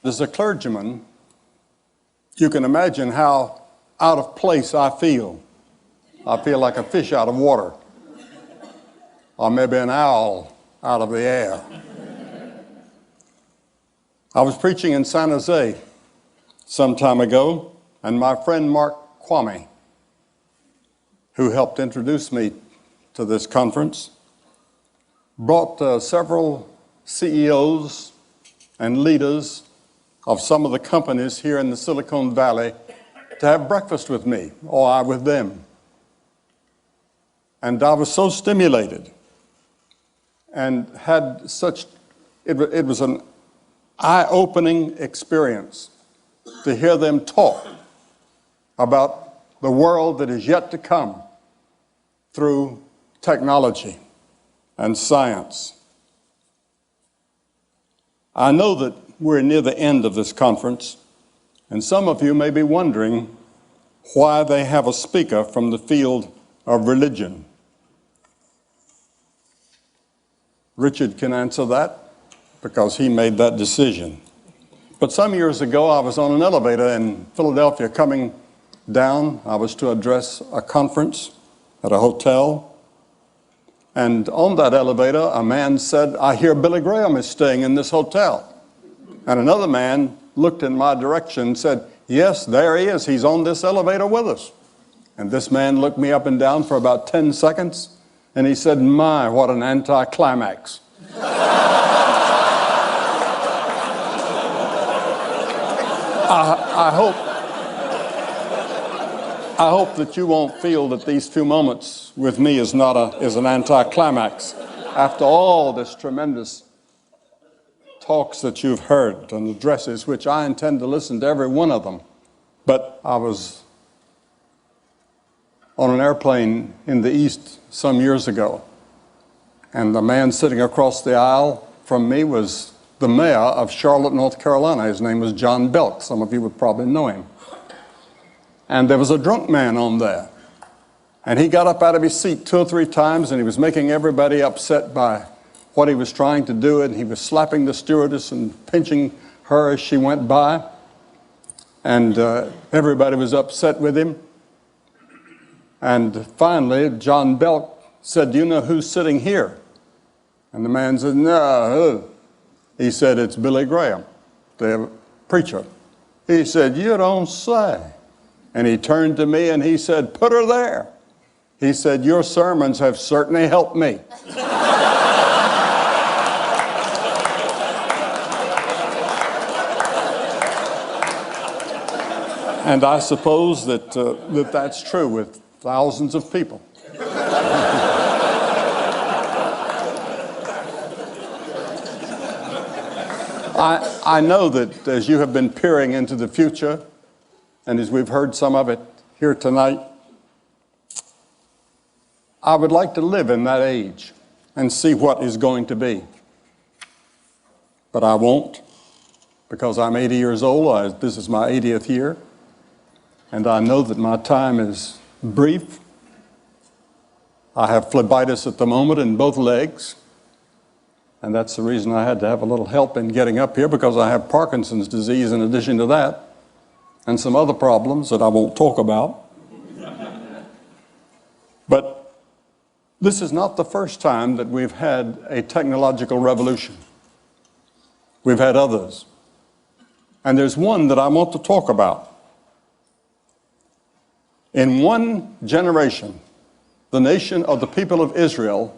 As a clergyman, you can imagine how out of place I feel. I feel like a fish out of water, or maybe an owl out of the air. I was preaching in San Jose some time ago, and my friend Mark Kwame, who helped introduce me to this conference, brought several CEOs and leaders of some of the companies here in the Silicon Valley to have breakfast with me, or I with them. And I was so stimulated and had such, it was an eye-opening experience to hear them talk about the world that is yet to come through technology and science. I know that we're near the end of this conference, and some of you may be wondering why they have a speaker from the field of religion. Richard can answer that because he made that decision. But some years ago, I was on an elevator in Philadelphia coming down. I was to address a conference at a hotel. And on that elevator, a man said, "I hear Billy Graham is staying in this hotel." And another man looked in my direction and said, "Yes, there he is. He's on this elevator with us." And this man looked me up and down for about 10 seconds, and he said, "My, what an anticlimax." I hope that you won't feel that these few moments with me is an anticlimax. After all this tremendous talks that you've heard and addresses, which I intend to listen to every one of them. But I was on an airplane in the East some years ago, and the man sitting across the aisle from me was the mayor of Charlotte, North Carolina. His name was John Belk. Some of you would probably know him. And there was a drunk man on there, and he got up out of his seat 2 or 3 times, and he was making everybody upset by what he was trying to do, and he was slapping the stewardess and pinching her as she went by, and everybody was upset with him. And finally, John Belk said, "Do you know who's sitting here?" And the man said, "No, who?" He said, "It's Billy Graham, the preacher." He said, "You don't say." And he turned to me and he said, "Put her there." He said, "Your sermons have certainly helped me." And I suppose that that's true with thousands of people. I know that as you have been peering into the future, and as we've heard some of it here tonight, I would like to live in that age and see what is going to be. But I won't, because I'm 80 years old. This is my 80th year. And I know that my time is brief. I have phlebitis at the moment in both legs. And that's the reason I had to have a little help in getting up here, because I have Parkinson's disease in addition to that, and some other problems that I won't talk about. But this is not the first time that we've had a technological revolution. We've had others. And there's one that I want to talk about. In one generation, the nation of the people of Israel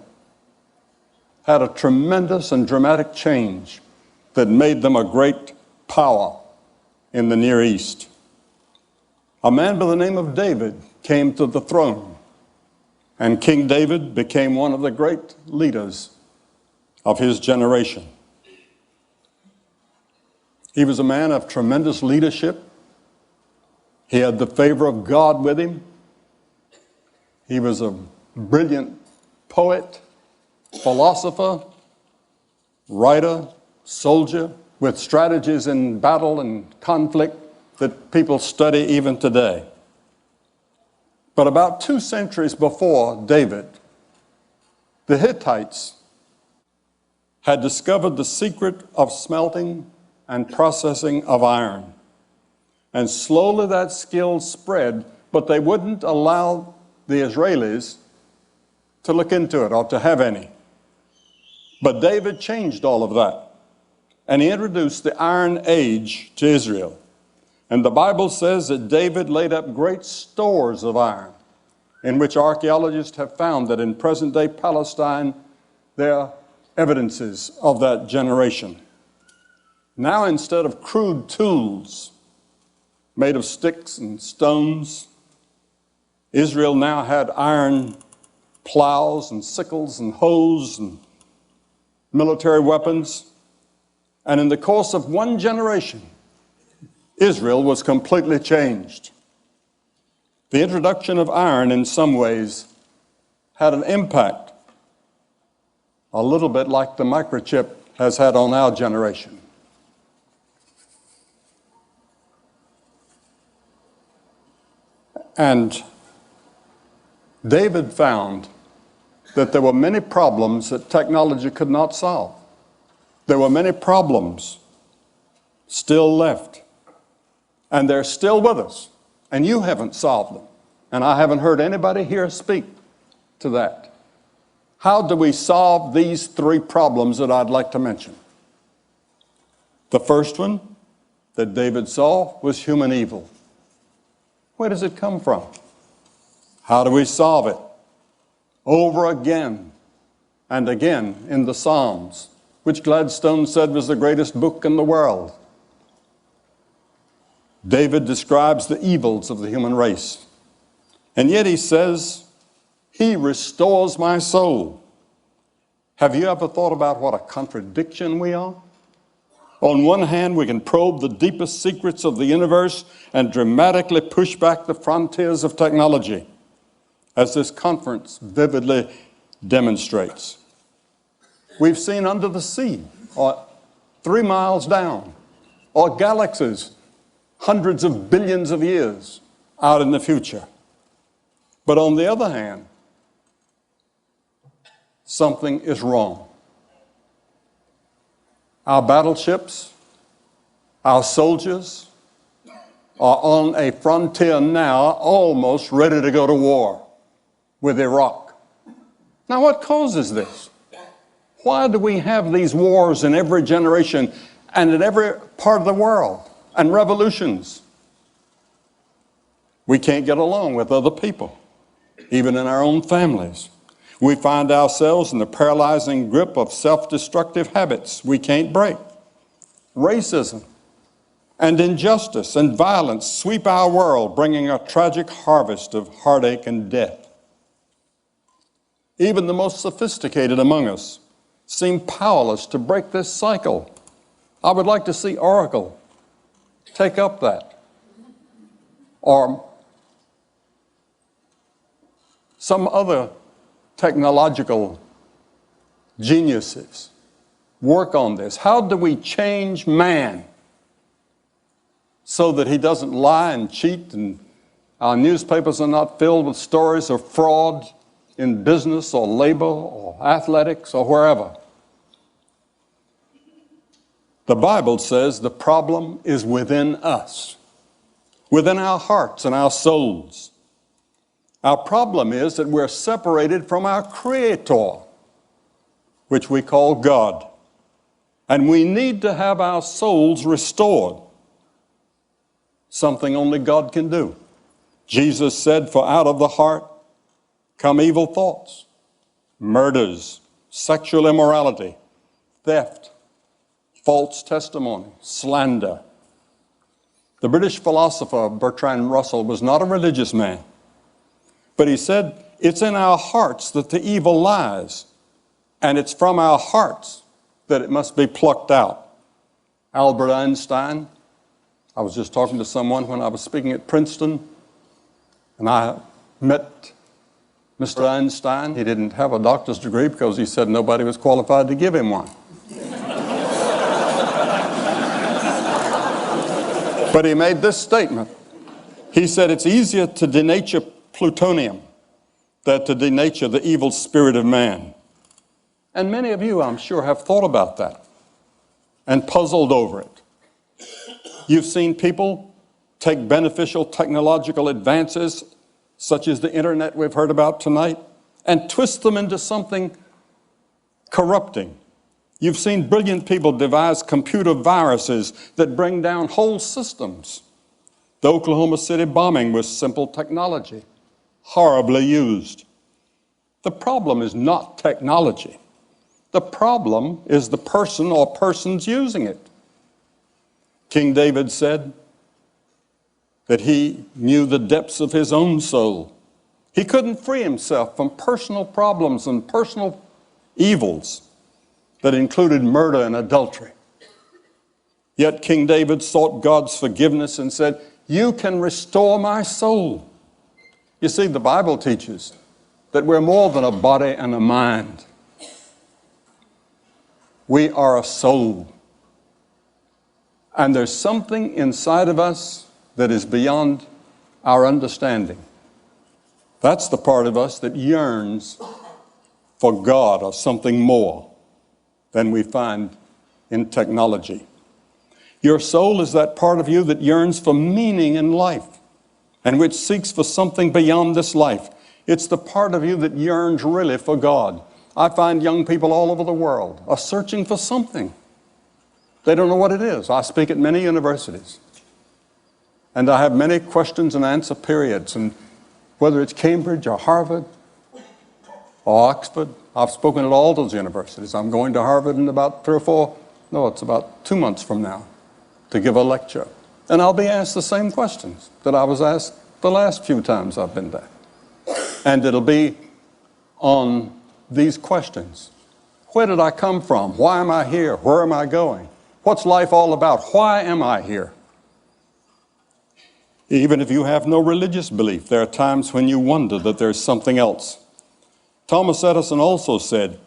had a tremendous and dramatic change that made them a great power in the Near East. a man by the name of David came to the throne, and King David became one of the great leaders of his generation. He was a man of tremendous leadership. He had the favor of God with him. He was a brilliant poet, philosopher, writer, soldier, with strategies in battle and conflict that people study even today. But about 2 centuries before David, the Hittites had discovered the secret of smelting and processing of iron. And slowly that skill spread, but they wouldn't allow the Israelis to look into it or to have any. But David changed all of that, and he introduced the Iron Age to Israel. And the Bible says that David laid up great stores of iron, in which archaeologists have found that in present-day Palestine, there are evidences of that generation. Now, instead of crude tools made of sticks and stones, Israel now had iron plows and sickles and hoes and military weapons. And in the course of 1 generation, Israel was completely changed. The introduction of iron in some ways had an impact, a little bit like the microchip has had on our generation. And David found that there were many problems that technology could not solve. There were many problems still left, and they're still with us, and you haven't solved them. And I haven't heard anybody here speak to that. How do we solve these 3 problems that I'd like to mention? The first one that David saw was human evil. Where does it come from? How do we solve it? Over again and again in the Psalms, which Gladstone said was the greatest book in the world, David describes the evils of the human race. And yet he says, He restores my soul. Have you ever thought about what a contradiction we are? On one hand, we can probe the deepest secrets of the universe and dramatically push back the frontiers of technology, as this conference vividly demonstrates. We've seen under the sea, or 3 miles down, or galaxies hundreds of billions of years out in the future. But on the other hand, something is wrong. Our battleships, our soldiers are on a frontier now almost ready to go to war with Iraq. Now, what causes this? Why do we have these wars in every generation and in every part of the world, and revolutions? We can't get along with other people, even in our own families. We find ourselves in the paralyzing grip of self-destructive habits we can't break. Racism and injustice and violence sweep our world, bringing a tragic harvest of heartache and death. Even the most sophisticated among us seem powerless to break this cycle. I would like to see Oracle take up that, or some other technological geniuses work on this. How do we change man so that he doesn't lie and cheat, and our newspapers are not filled with stories of fraud in business or labor or athletics or wherever? The Bible says the problem is within us, within our hearts and our souls. Our problem is that we're separated from our Creator, which we call God. And we need to have our souls restored, something only God can do. Jesus said, "For out of the heart come evil thoughts, murders, sexual immorality, theft, false testimony, slander." The British philosopher Bertrand Russell was not a religious man, but he said, it's in our hearts that the evil lies, and it's from our hearts that it must be plucked out. Albert Einstein, I was just talking to someone when I was speaking at Princeton, and I met Mr. Einstein. He didn't have a doctor's degree because he said nobody was qualified to give him one. But he made this statement. He said, it's easier to denature plutonium than to denature the evil spirit of man. And many of you, I'm sure, have thought about that and puzzled over it. You've seen people take beneficial technological advances, such as the internet we've heard about tonight, and twist them into something corrupting. You've seen brilliant people devise computer viruses that bring down whole systems. The Oklahoma City bombing was simple technology, horribly used. The problem is not technology. The problem is the person or persons using it. King David said that he knew the depths of his own soul. He couldn't free himself from personal problems and personal evils that included murder and adultery. Yet King David sought God's forgiveness and said, you can restore my soul. You see, the Bible teaches that we're more than a body and a mind. We are a soul. And there's something inside of us that is beyond our understanding. That's the part of us that yearns for God or something more than we find in technology. Your soul is that part of you that yearns for meaning in life and which seeks for something beyond this life. It's the part of you that yearns really for God. I find young people all over the world are searching for something. They don't know what it is. I speak at many universities, and I have many questions and answer periods, and whether it's Cambridge or Harvard or Oxford, I've spoken at all those universities. I'm going to Harvard in about 2 months from now to give a lecture. And I'll be asked the same questions that I was asked the last few times I've been there. And it'll be on these questions. Where did I come from? Why am I here? Where am I going? What's life all about? Why am I here? Even if you have no religious belief, there are times when you wonder that there's something else. Thomas Edison also said,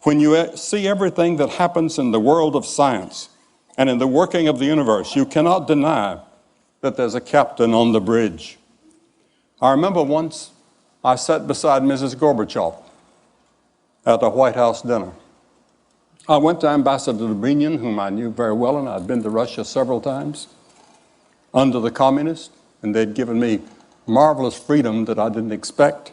when you see everything that happens in the world of science and in the working of the universe, you cannot deny that there's a captain on the bridge. I remember once I sat beside Mrs. Gorbachev at a White House dinner. I went to Ambassador Dobrynin, whom I knew very well, and I'd been to Russia several times, under the communists, and they'd given me marvelous freedom that I didn't expect.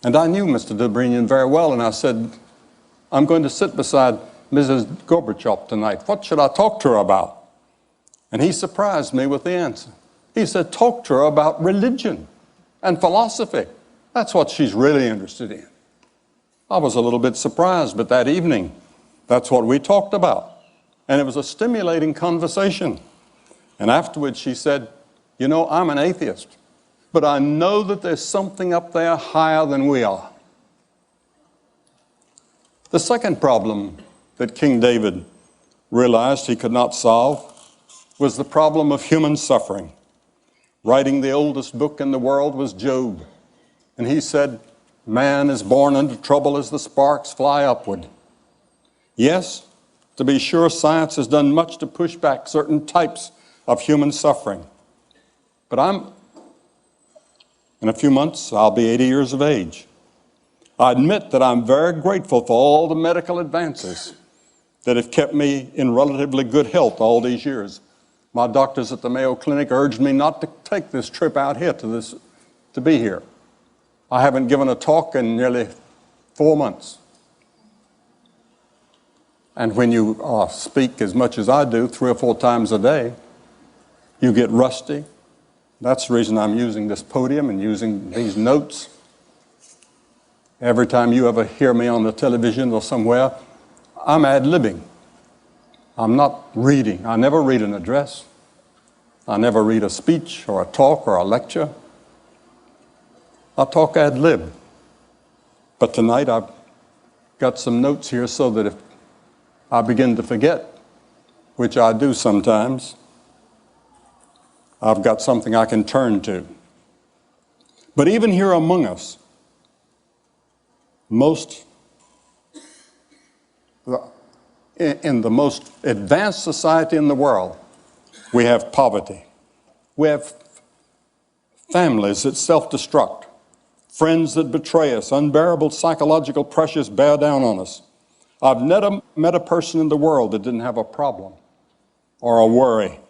And I knew Mr. Dobrynin very well, and I said, I'm going to sit beside Mrs. Gorbachev tonight. What should I talk to her about? And he surprised me with the answer. He said, talk to her about religion and philosophy. That's what she's really interested in. I was a little bit surprised, but that evening, that's what we talked about. And it was a stimulating conversation. And afterwards she said, you know, I'm an atheist, but I know that there's something up there higher than we are. The second problem that King David realized he could not solve was the problem of human suffering. Writing the oldest book in the world was Job. And he said, man is born into trouble as the sparks fly upward. Yes, to be sure, science has done much to push back certain types of human suffering. But in a few months, I'll be 80 years of age. I admit that I'm very grateful for all the medical advances that have kept me in relatively good health all these years. My doctors at the Mayo Clinic urged me not to take this trip out here to be here. I haven't given a talk in nearly 4 months. And when you speak as much as I do, 3 or 4 times a day, you get rusty. That's the reason I'm using this podium and using these notes. Every time you ever hear me on the television or somewhere, I'm ad-libbing. I'm not reading. I never read an address. I never read a speech or a talk or a lecture. I talk ad lib. But tonight I've got some notes here so that if I begin to forget, which I do sometimes, I've got something I can turn to. But even here among us, in the most advanced society in the world, we have poverty. We have families that self-destruct, friends that betray us, unbearable psychological pressures bear down on us. I've never met a person in the world that didn't have a problem or a worry.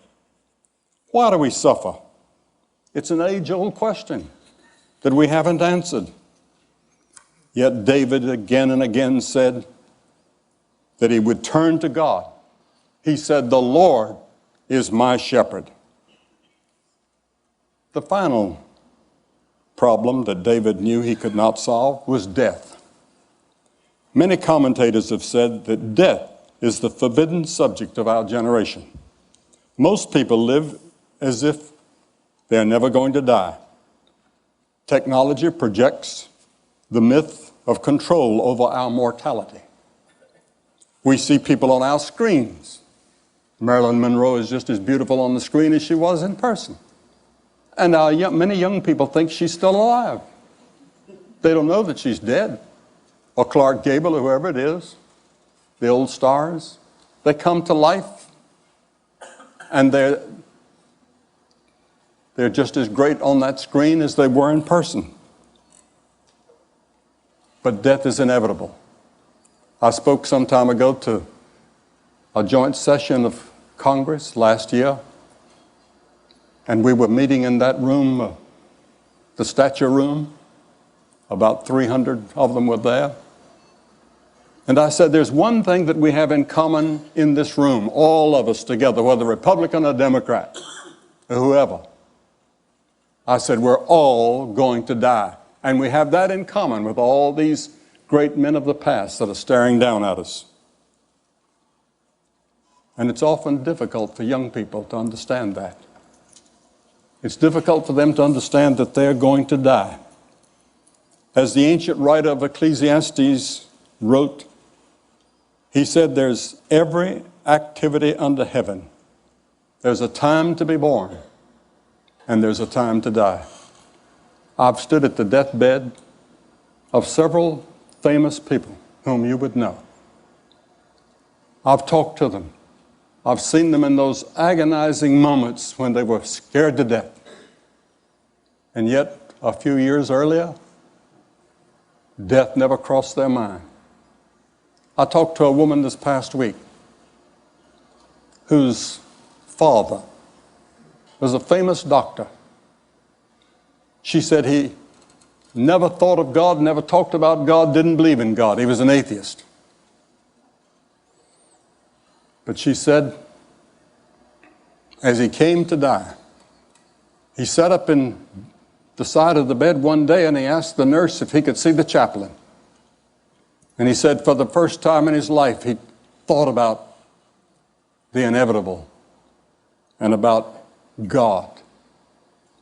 Why do we suffer? It's an age-old question that we haven't answered. Yet David again and again said that he would turn to God. He said, "The Lord is my shepherd." The final problem that David knew he could not solve was death. Many commentators have said that death is the forbidden subject of our generation. Most people live as if they're never going to die. Technology projects the myth of control over our mortality. We see people on our screens. Marilyn Monroe is just as beautiful on the screen as she was in person. And many young people think she's still alive. They don't know that she's dead. Or Clark Gable, or whoever it is, the old stars. They come to life, and they're just as great on that screen as they were in person. But death is inevitable. I spoke some time ago to a joint session of Congress last year, and we were meeting in that room, the stature room. About 300 of them were there. And I said, there's one thing that we have in common in this room, all of us together, whether Republican or Democrat, or whoever. I said, we're all going to die. And we have that in common with all these great men of the past that are staring down at us. And it's often difficult for young people to understand that. It's difficult for them to understand that they're going to die. As the ancient writer of Ecclesiastes wrote, he said, there's every activity under heaven. There's a time to be born, and there's a time to die. I've stood at the deathbed of several famous people whom you would know. I've talked to them. I've seen them in those agonizing moments when they were scared to death. And yet, a few years earlier, death never crossed their mind. I talked to a woman this past week whose father was a famous doctor. She said he never thought of God, never talked about God, didn't believe in God. He was an atheist. But she said, as he came to die, he sat up in the side of the bed one day and he asked the nurse if he could see the chaplain. And he said for the first time in his life, he thought about the inevitable and about God.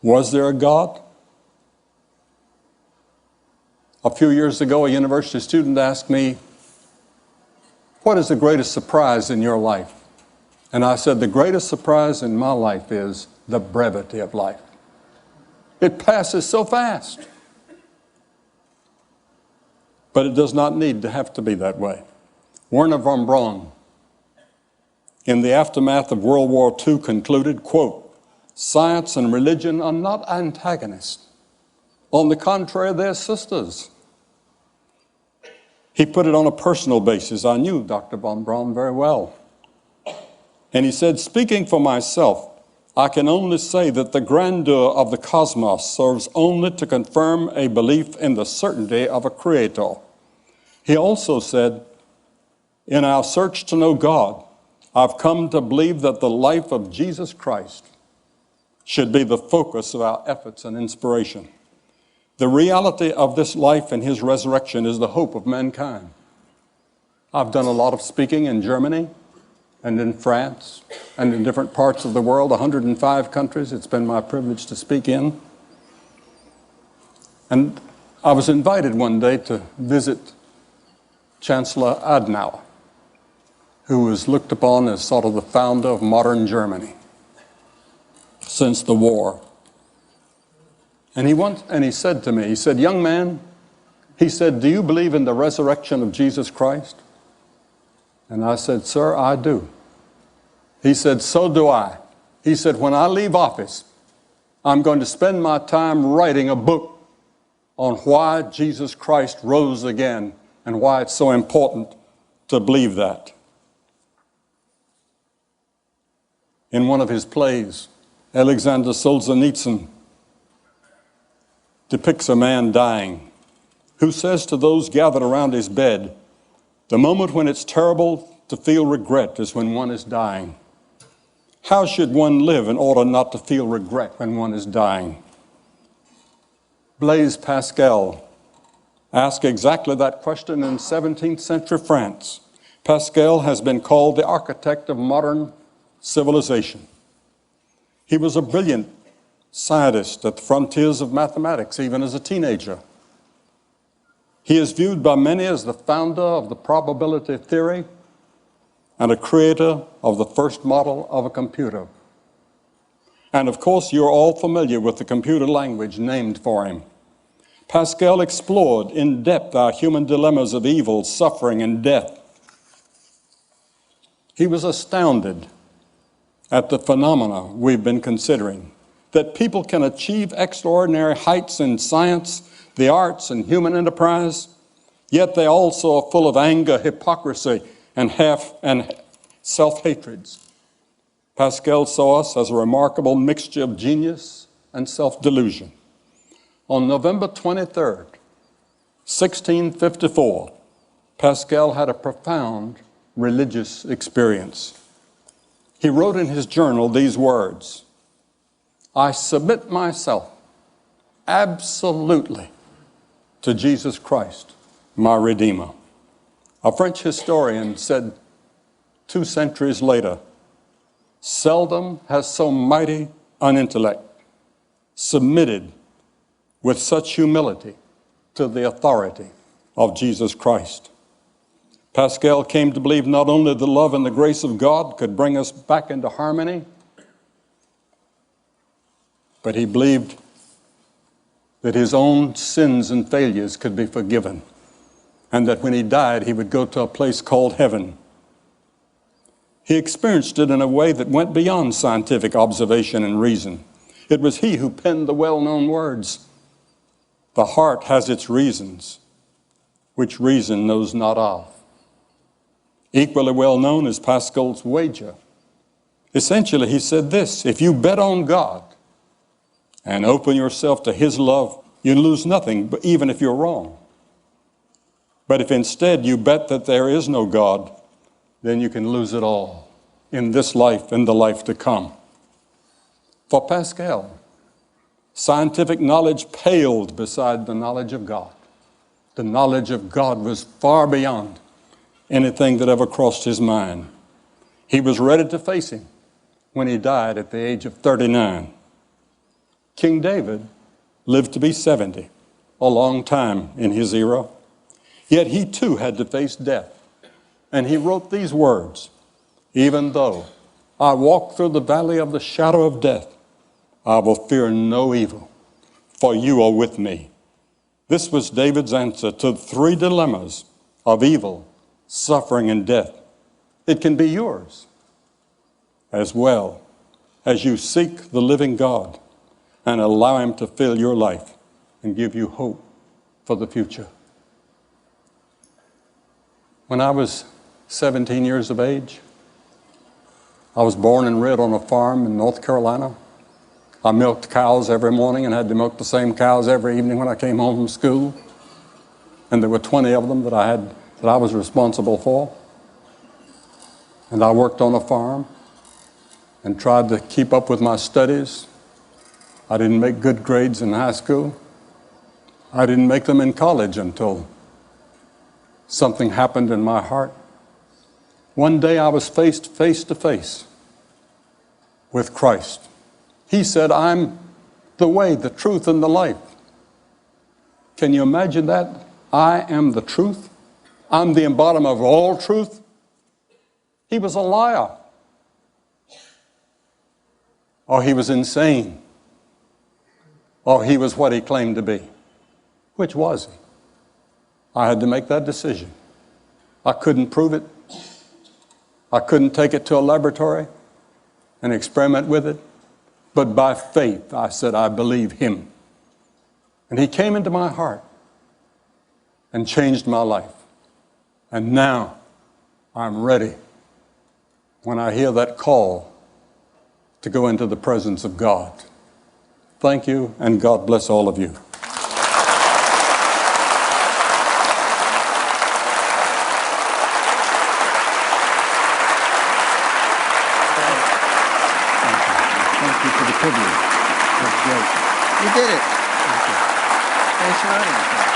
Was there a God? A few years ago, a university student asked me, what is the greatest surprise in your life? And I said, the greatest surprise in my life is the brevity of life. It passes so fast. But it does not need to have to be that way. Werner von Braun, in the aftermath of World War II, concluded, quote, science and religion are not antagonists. On the contrary, they're sisters. He put it on a personal basis. I knew Dr. von Braun very well. And he said, speaking for myself, I can only say that the grandeur of the cosmos serves only to confirm a belief in the certainty of a creator. He also said, in our search to know God, I've come to believe that the life of Jesus Christ should be the focus of our efforts and inspiration. The reality of this life and his resurrection is the hope of mankind. I've done a lot of speaking in Germany, and in France and in different parts of the world, 105 countries it's been my privilege to speak in. And I was invited one day to visit Chancellor Adenauer, who was looked upon as sort of the founder of modern Germany since the war. And he said to me, he said, "Young man," he said, "do you believe in the resurrection of Jesus Christ?" And I said, "Sir, I do." He said, "So do I." He said, "When I leave office, I'm going to spend my time writing a book on why Jesus Christ rose again and why it's so important to believe that." In one of his plays, Alexander Solzhenitsyn depicts a man dying who says to those gathered around his bed, "The moment when it's terrible to feel regret is when one is dying. How should one live in order not to feel regret when one is dying?" Blaise Pascal asked exactly that question in 17th century France. Pascal has been called the architect of modern civilization. He was a brilliant scientist at the frontiers of mathematics, even as a teenager. He is viewed by many as the founder of the probability theory and a creator of the first model of a computer. And of course, you're all familiar with the computer language named for him. Pascal explored in depth our human dilemmas of evil, suffering, and death. He was astounded at the phenomena we've been considering, that people can achieve extraordinary heights in science, the arts, and human enterprise, yet they also are full of anger, hypocrisy, and self-hatreds. Pascal saw us as a remarkable mixture of genius and self-delusion. On November 23rd, 1654, Pascal had a profound religious experience. He wrote in his journal these words: "I submit myself absolutely to Jesus Christ, my Redeemer." A French historian said 2 centuries later, "Seldom has so mighty an intellect submitted with such humility to the authority of Jesus Christ." Pascal came to believe not only the love and the grace of God could bring us back into harmony, but he believed that his own sins and failures could be forgiven, and that when he died, he would go to a place called heaven. He experienced it in a way that went beyond scientific observation and reason. It was he who penned the well-known words, "The heart has its reasons, which reason knows not of." Equally well known is Pascal's wager. Essentially, he said this: if you bet on God and open yourself to his love, you lose nothing, even if you're wrong. But if instead you bet that there is no God, then you can lose it all in this life and the life to come. For Pascal, scientific knowledge paled beside the knowledge of God. The knowledge of God was far beyond anything that ever crossed his mind. He was ready to face him when he died at the age of 39. King David lived to be 70, a long time in his era. Yet he too had to face death. And he wrote these words: "Even though I walk through the valley of the shadow of death, I will fear no evil, for you are with me." This was David's answer to the 3 dilemmas of evil, suffering, and death. It can be yours as well as you seek the living God and allow him to fill your life and give you hope for the future. When I was 17 years of age, I was born and reared on a farm in North Carolina. I milked cows every morning and had to milk the same cows every evening when I came home from school. And there were 20 of them that I was responsible for. And I worked on a farm and tried to keep up with my studies. I didn't make good grades in high school. I didn't make them in college until something happened in my heart. One day I was face to face with Christ. He said, I'm the way, the truth, and the life. Can you imagine that? I am the truth. I'm the embodiment of all truth. He was a liar. Or he was insane. Or he was what he claimed to be. Which was he? I had to make that decision. I couldn't prove it. I couldn't take it to a laboratory and experiment with it. But by faith, I said, I believe him. And he came into my heart and changed my life. And now I'm ready when I hear that call to go into the presence of God. Thank you, and God bless all of you. Thank you for the privilege. That's great. You did it. Thanks for running.